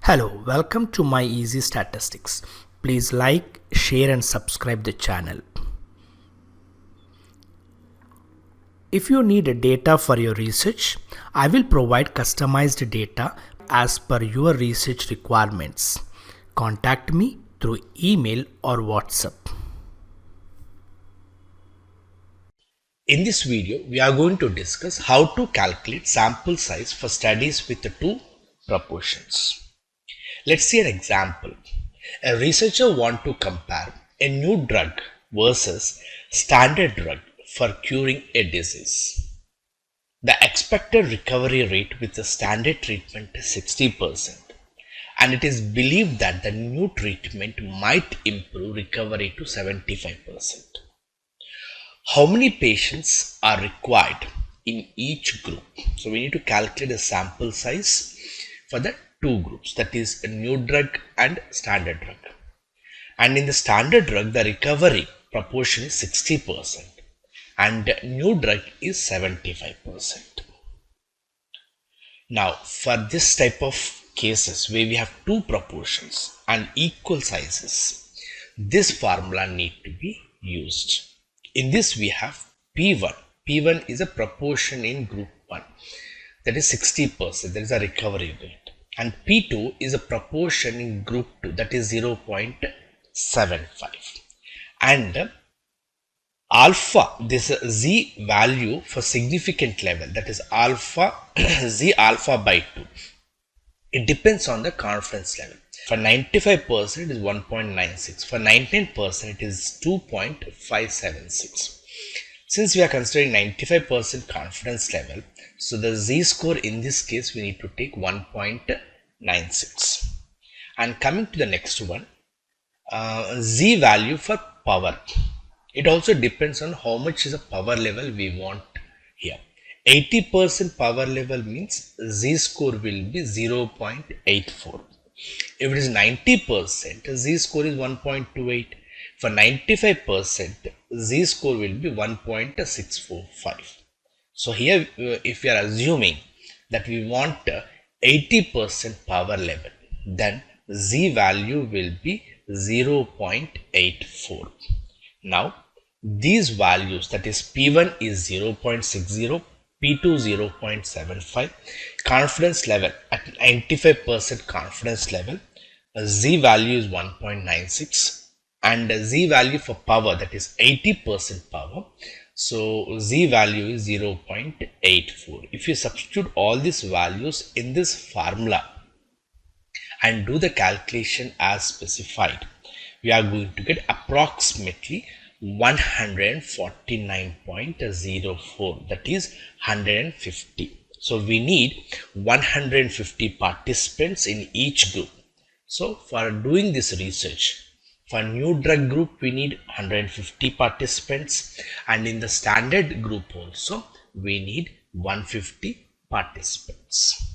Hello, welcome to my Easy Statistics. Please like, share and subscribe the channel. If you need data for your research, I will provide customized data as per your research requirements. Contact me through email or WhatsApp. In this video, we are going to discuss how to calculate sample size for studies with the two proportions. Let's see an example. A researcher wants to compare a new drug versus standard drug for curing a disease. The expected recovery rate with the standard treatment is 60%, and it is believed that the new treatment might improve recovery to 75%. How many patients are required in each group? So we need to calculate the sample size for the two groups, that is a new drug and standard drug. And in the standard drug, the recovery proportion is 60% and new drug is 75%. Now for this type of cases where we have two proportions and equal sizes, this formula need to be used. In this we have P1. P1 is a proportion in group 1, that is 60%, that is a recovery rate. And P2 is a proportion in group 2, that is 0.75. And alpha, this Z value for significant level, that is alpha, Z alpha by 2. It depends on the confidence level. For 95% it is 1.96. For 99% it is 2.576. Since we are considering 95% confidence level, so the Z-score in this case we need to take 1.96. And coming to the next one, Z value for power. It also depends on how much is a power level we want here. 80% power level means Z-score will be 0.84. If it is 90%, Z-score is 1.28. For 95%, Z-score will be 1.645. So here, if we are assuming that we want 80% power level, then Z value will be 0.84. Now, these values, that is P1 is 0.60, P2 0.75, confidence level at 95% confidence level, Z value is 1.96, and Z value for power, that is 80% power, so Z value is 0.84. If you substitute all these values in this formula and do the calculation as specified, we are going to get approximately 149.04, that is 150. So we need 150 participants in each group. So for doing this research, for new drug group we need 150 participants, and in the standard group also we need 150 participants.